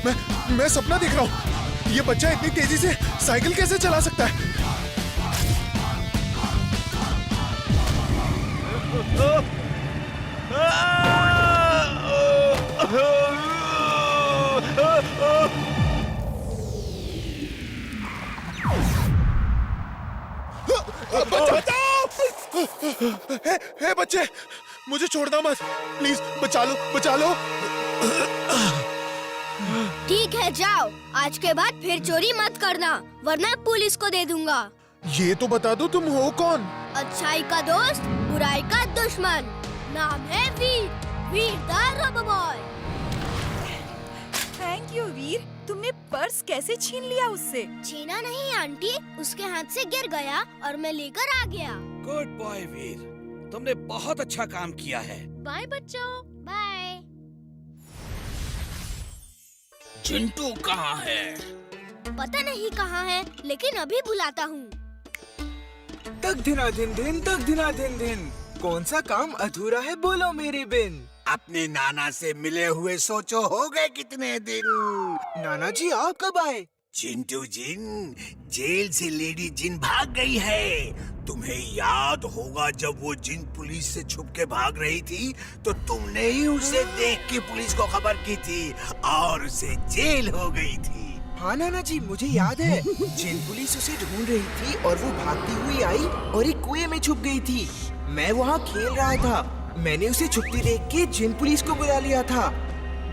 मैं सपना देख रहा हूँ। ये बच्चा इतनी तेजी से साइकिल कैसे चला सकता है? हे बच्चे, मुझे छोड़ना मत प्लीज, बचा लो बचा लो। ठीक है जाओ, आज के बाद फिर चोरी मत करना वरना पुलिस को दे दूंगा। ये तो बता दो तुम हो कौन? अच्छाई का दोस्त, बुराई का दुश्मन। नाम है Veer, Veer the rubber boy. Thank you Veer, तुमने पर्स कैसे छीन लिया उससे? छीना नहीं आंटी, उसके हाथ से गिर गया और मैं लेकर आ गया। गुड बॉय वीर, तुमने बहुत अच्छा काम किया है। बाय बच्चों, बाय। चिंटू कहाँ है? पता नहीं कहाँ है, लेकिन अभी बुलाता हूँ। तक धिना धिन धिन, तक धिना धिन धिन। कौन सा काम अधूरा है बोलो मेरी बिन? अपने नाना से मिले हुए सोचो हो गए कितने दिन। नाना जी आप कब आए? चिंटू जिन, जेल से लेडी जिन भाग गई है। तुम्हें याद होगा जब वो जिन पुलिस से छुप के भाग रही थी तो तुमने ही उसे देख के पुलिस को खबर की थी और उसे जेल हो गई थी। हाँ नाना जी मुझे याद है, जिन पुलिस उसे ढूंढ रही थी और वो भागती हुई आई और एक कुएं में छुप गई थी। मैं वहाँ खेल रहा था, मैंने उसे छुपती देख के जिन पुलिस को बुला लिया था।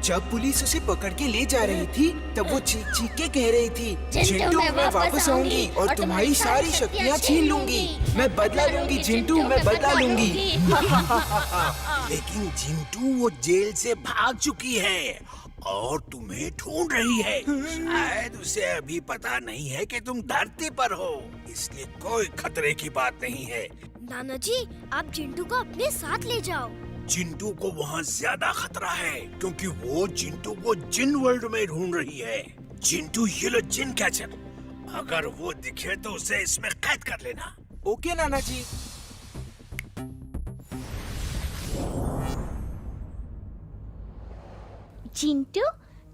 जब पुलिस उसे पकड़ के ले जा रही थी तब वो चीख चीख के कह रही थी, चिंटू मैं वापस आऊंगी और तुम्हारी सारी शक्तियाँ छीन लूंगी। मैं बदला लूंगी चिंटू, मैं बदला लूंगी। लेकिन चिंटू वो जेल से भाग चुकी है और तुम्हें ढूंढ रही है। शायद उसे अभी पता नहीं है कि तुम धरती पर हो, इसलिए कोई खतरे की बात नहीं है। नाना जी आप चिंटू को अपने साथ ले जाओ। चिंटू को वहाँ ज्यादा खतरा है क्योंकि वो चिंटू को जिन वर्ल्ड में ढूंढ रही है। चिंटू ये लो जिन कैचर, अगर वो दिखे तो उसे इसमें कैद कर लेना। ओके नाना जी। चिंटू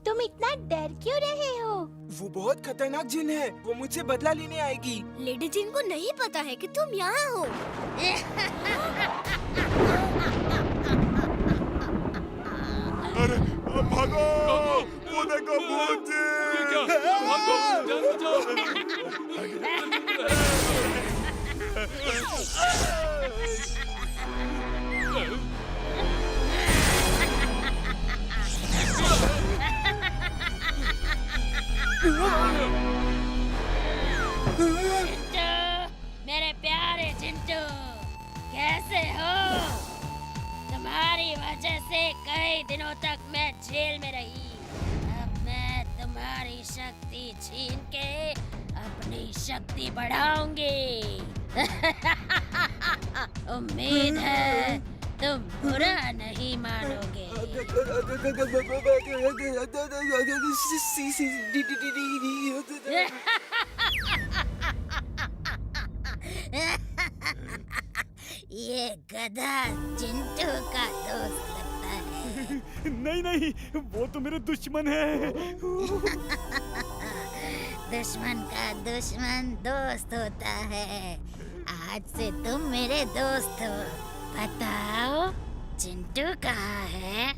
तुम इतना डर क्यों रहे हो? वो बहुत खतरनाक जिन है, वो मुझसे बदला लेने आएगी। लेडी जिन को नहीं पता है कि तुम यहाँ हो। अरे भागो, वो देखो भूत जी। भागो, जान बचाओ। चिंटू, मेरे प्यारे चिंटू, कैसे हो? तुम्हारी वजह से कई दिनों तक मैं जेल में रही। अब मैं तुम्हारी शक्ति छीन के अपनी शक्ति बढ़ाऊंगी। उम्मीद है तुम बुरा नहीं मानोगे। ये गधा चिंटू का दोस्त लगता है। नहीं नहीं, वो तो मेरा दुश्मन है। दुश्मन का दुश्मन दोस्त होता है। आज से तुम मेरे दोस्त हो। बताओ चिंटू कहाँ है?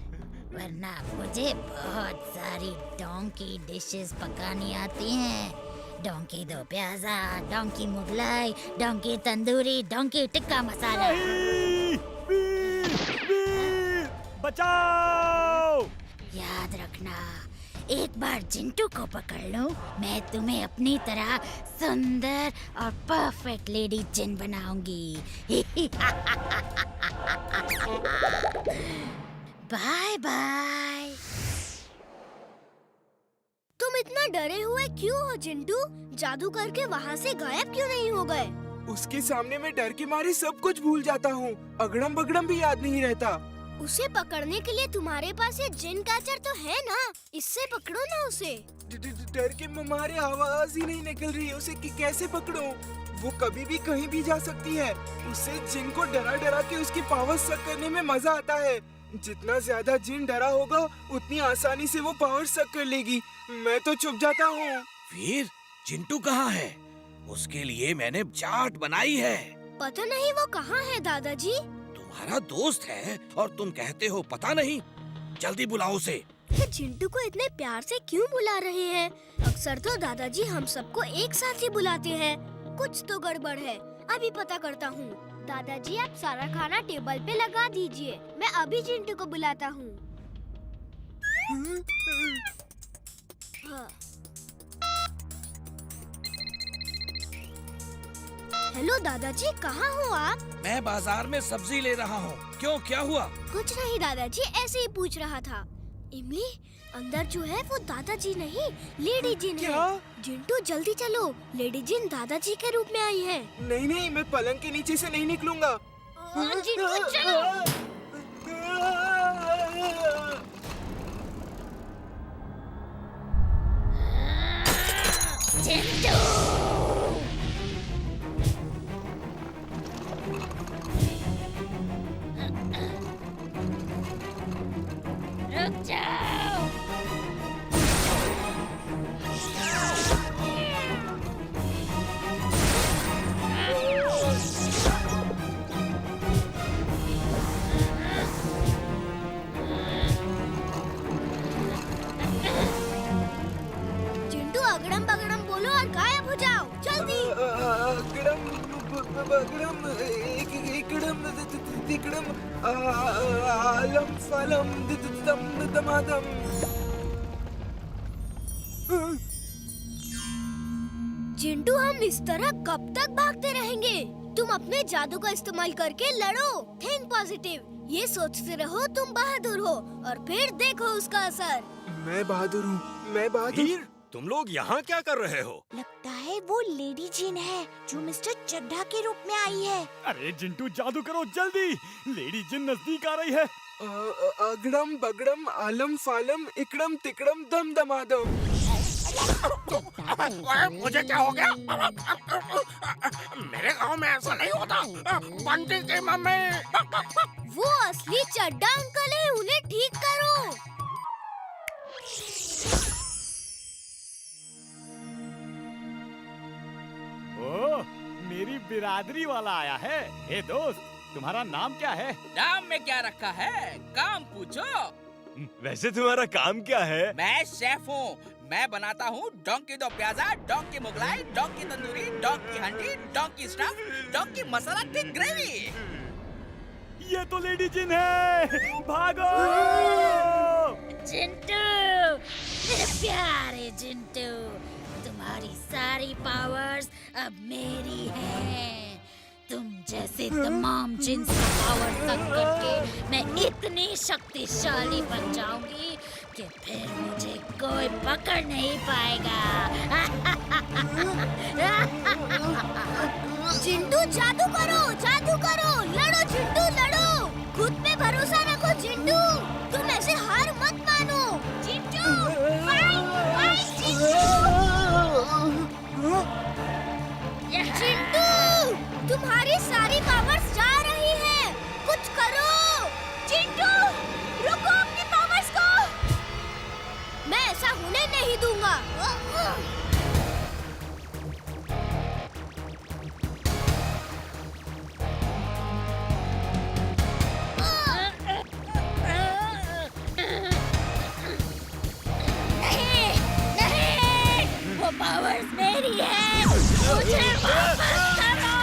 वरना मुझे बहुत सारी डोंकी डिशेस पकानी आती हैं। Donkey do pyaza, donkey Mughlai, donkey tandoori, donkey tikka masala. Veer, Veer, बचाओ! याद रखना, एक बार चिंटू को पकड़ लूं, मैं तुम्हें अपनी तरह सुंदर और परफेक्ट लेडी जिन बनाऊंगी। Bye bye. तुम इतना डरे हुए क्यों हो चिंटू? जादू करके वहाँ से गायब क्यों नहीं हो गए? उसके सामने मैं डर के मारे सब कुछ भूल जाता हूँ। अगड़म बगड़म भी याद नहीं रहता। उसे पकड़ने के लिए तुम्हारे पास ये जिन कैचर तो है ना, इससे पकड़ो ना उसे। डर के मारे आवाज ही नहीं निकल रही। उसे कैसे पकड़ूं? वो कभी भी कहीं भी जा सकती है। उसे जिन को डरा डरा के उसकी पावर सक करने में मजा आता है। जितना ज्यादा जिन डरा होगा उतनी आसानी से वो पावर सक कर लेगी। मैं तो छुप जाता हूँ। वीर, चिंटू कहाँ है? उसके लिए मैंने चाट बनाई है। पता नहीं वो कहाँ है दादाजी। तुम्हारा दोस्त है और तुम कहते हो पता नहीं। जल्दी बुलाओ उसे। ये चिंटू को इतने प्यार से क्यों बुला रहे हैं? अक्सर तो दादाजी हम सबको एक साथ ही बुलाते हैं। कुछ तो गड़बड़ है, अभी पता करता हूँ। दादाजी आप सारा खाना टेबल पे लगा दीजिए, मैं अभी चिंटू को बुलाता हूँ। हाँ। हेलो दादाजी, कहाँ हो आप? मैं बाजार में सब्जी ले रहा हूँ। क्यों, क्या हुआ? कुछ नहीं दादाजी, ऐसे ही पूछ रहा था। इमली, अंदर जो है वो दादाजी नहीं लेडी जिन है। जिंटू जल्दी चलो, लेडी जिन दादाजी के रूप में आई है। नहीं नहीं, मैं पलंग के नीचे से नहीं निकलूंगा। जिंटू चलो। रुक जाओ। जिंटू अगड़म बगड़म बोलो और गायब हो जाओ, जल्दी। अगड़म बगड़म इकड़म तिकड़म आलम फलम दम दमादम। जिंटू, हम इस तरह कब तक भागते रहेंगे? तुम अपने जादू का इस्तेमाल करके लड़ो। थिंक पॉजिटिव, ये सोचते रहो तुम बहादुर हो और फिर देखो उसका असर। मैं बहादुर हूँ, मैं बहादुर। वीर, तुम लोग यहाँ क्या कर रहे हो? लगता है वो लेडी जिन है जो मिस्टर चड्ढा के रूप में आई है। अरे जिंटू, जादू करो जल्दी, लेडी जिन नजदीक आ रही है। अगड़म बगड़म आलम फालम इकड़म तिकड़म दम दमादम। मुझे क्या हो गया? मेरे गांव में ऐसा नहीं होता। बंटी की मम्मी। वो असली चड्ढा अंकल है, उन्हें ठीक करो। ओह, मेरी बिरादरी वाला आया है। हे दोस्त, तुम्हारा नाम क्या है? नाम में क्या रखा है, काम पूछो। वैसे तुम्हारा काम क्या है? मैं शेफ हूँ। मैं बनाता हूँ donkey do pyaza, donkey Mughlai, donkey tandoori, donkey handi, donkey stuff, donkey masala thick gravy. ये तो लेडी जिन है, भागो! चिंटू, मेरे प्यारे चिंटू, तुम्हारी सारी पावर्स अब मेरी हैं। तुम जैसे तमाम जिन्स का पावर तक करके मैं इतनी शक्तिशाली बन जाऊंगी कि फिर मुझे कोई पकड़ नहीं पाएगा। जिंटू जादू करो, लड़ो जिंटू लड़ो। खुद पे भरोसा रखो जिंटू, तुम ऐसे हार मत मानो। जिंटू, फाइट जिंटू, तुम्हारी सारी पावर्स जा रही है, कुछ करो। जिंटू, रुको अपनी पावर्स को, मैं ऐसा होने नहीं दूंगा। नहीं, वो पावर्स मेरी है, मुझे वापस करो।